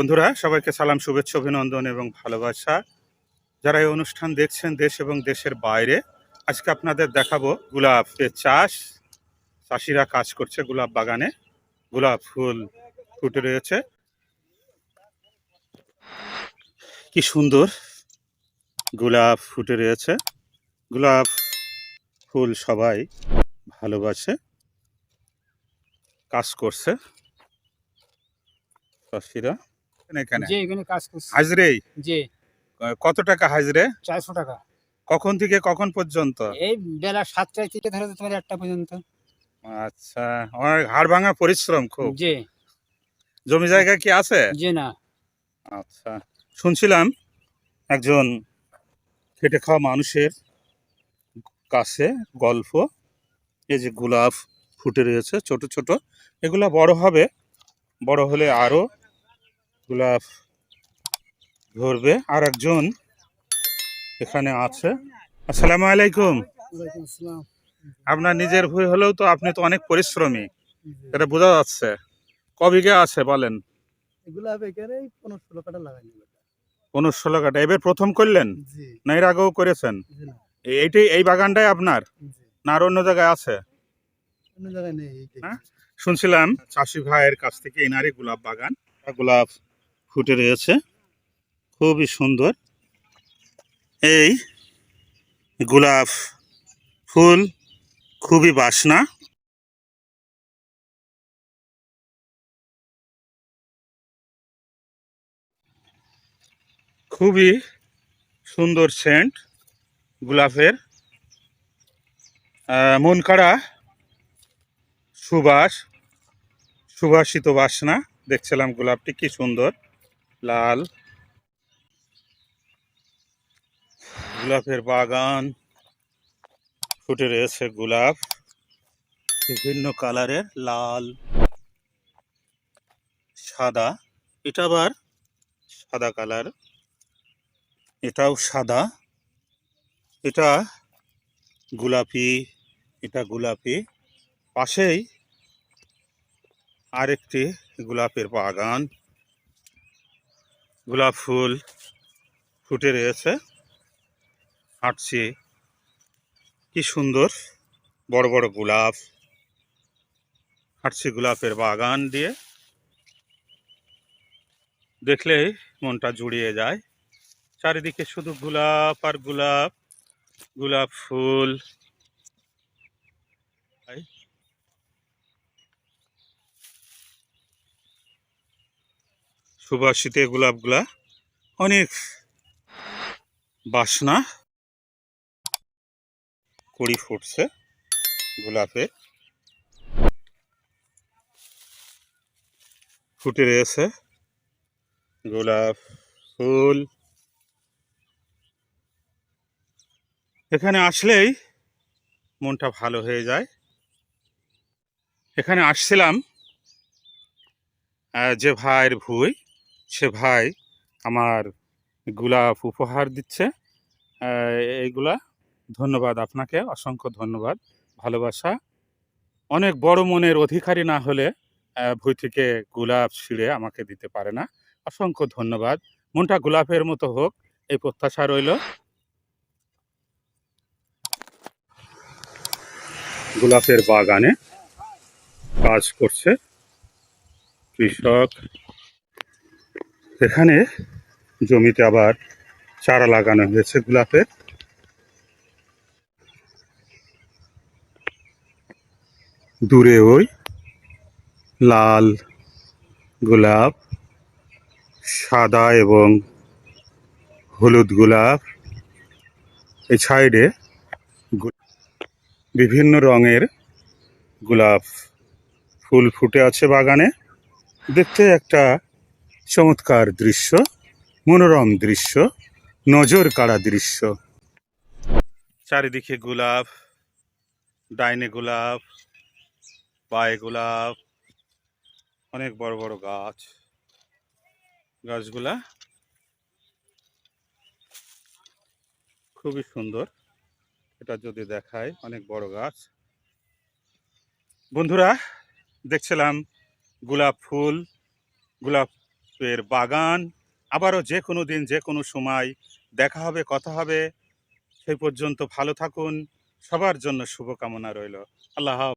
বন্ধুরা সবাইকে সালাম, শুভেচ্ছা, অভিনন্দন এবং ভালোবাসা। যারা এই অনুষ্ঠান দেখছেন দেশ এবং দেশের বাইরে, আজকে আপনাদের দেখাবো গোলাপের চাষ। চাষিরা কাজ করছে গোলাপ বাগানে, গোলাপ ফুল ফুটে রয়েছে। কি সুন্দর গোলাপ ফুটে রয়েছে। গোলাপ ফুল সবাই ভালোবাসে, কাজ করছে চাষিরা। এখানে জি, এখানে কাজ করছি। হাজরে জি, কত টাকা হাজরে? 400 টাকা। কখন থেকে কখন পর্যন্ত? এই বেলা 7টা থেকে ধরে তোমার 1টা পর্যন্ত। আচ্ছা, অনেক হাড় ভাঙা পরিশ্রম খুব। জি, জমি জায়গা কি আছে? জি না। আচ্ছা, শুনছিলাম একজন খেটে খাওয়া মানুষের কাছে গল্প। এই যে গোলাপ ফুটে রয়েছে ছোট ছোট, এগুলা বড় হবে, বড় হলে আরো গোলাপ ধরবে। আর একজন এখানে আছে। আসসালামু আলাইকুম। ওয়ালাইকুম আসসালাম। আপনার নিজের ভুই হলেও তো আপনি তো অনেক পরিশ্রমী, এটা বোঝা যাচ্ছে। ক বিঘা আছে বলেন? এগুলা এখানে 15-16 কাঠা লাগাইনি। 15-16 কাঠা। এবার প্রথম করলেন জি, না এর আগেও করেছেন? জি না। এইটাই, এই বাগানটাই আপনার জি, না আর অন্য জায়গায় আছে? অন্য জায়গায় নেই। হ্যাঁ, শুনছিলাম চাষি ভাইয়ের কাছ থেকে এনারই গোলাপ বাগান, গোলাপ ফুটে রয়েছে খুবই সুন্দর। এই গোলাপ ফুল খুবই বাসনা। খুবই সুন্দর সেন্ট গোলাপের, মন কাড়া সুবাস, সুবাসিত বাসনা। দেখছিলাম গোলাপটি কি সুন্দর লাল। গোলাপের বাগান ফুটে রয়েছে গোলাপ বিভিন্ন কালারের, লাল, সাদা। এটা আবার সাদা কালার, এটাও সাদা, এটা গোলাপি, এটা গোলাপি। পাশেই আরেকটি গোলাপের বাগান, গোলাপ ফুল ফুটে রয়েছে। হাঁটছি, কি সুন্দর বড় বড় গোলাপ। হাঁটছি গোলাপের বাগান দিয়ে, দেখলেই মনটা জুড়িয়ে যায়। চারিদিকে শুধু গোলাপ আর গোলাপ, গোলাপ ফুল। সুবাসিত গোলাপগুলা অনেক বাসনা, কুড়ি ফুটছে গোলাপে, ফুটে রয়েছে গোলাপ ফুল। এখানে আসলেই মনটা ভালো হয়ে যায়। এখানে আসছিলাম যে ভাইয়ের ভুঁই, সে ভাই আমার গোলাপ উপহার দিচ্ছে। এইগুলা ধন্যবাদ আপনাকে, অসংখ্য ধন্যবাদ, ভালোবাসা। অনেক বড় মনের অধিকারী না হলে ভুঁই থেকে গোলাপ ছিঁড়ে আমাকে দিতে পারে না। অসংখ্য ধন্যবাদ। মনটা গোলাপের মতো হোক, এই প্রত্যাশা রইল। গোলাপের বাগানে কাজ করছে কৃষক। এখানে জমিতে আবার চারা লাগানো হয়েছে গোলাপের। দূরে ওই লাল গোলাপ, সাদা এবং হলুদ গোলাপ। এই সাইডে বিভিন্ন রঙের গোলাপ ফুল ফুটে আছে বাগানে। দেখতে একটা চমৎকার দৃশ্য, মনোরম দৃশ্য, নজর কাড়া দৃশ্য। চারিদিকে গোলাপ, ডাইনে গোলাপ, বায়ে গোলাপ, অনেক বড় বড় গাছ। গাছগুলা খুবই সুন্দর, এটা যদি দেখায় অনেক বড় গাছ। বন্ধুরা দেখছিলাম গোলাপ ফুল, গোলাপ পুষ্পের বাগান। আবারও যে কোনো দিন যে কোনো সময় দেখা হবে, কথা হবে। সেই পর্যন্ত ভালো থাকুন। সবার জন্য শুভকামনা রইল। আল্লাহ হাফেজ।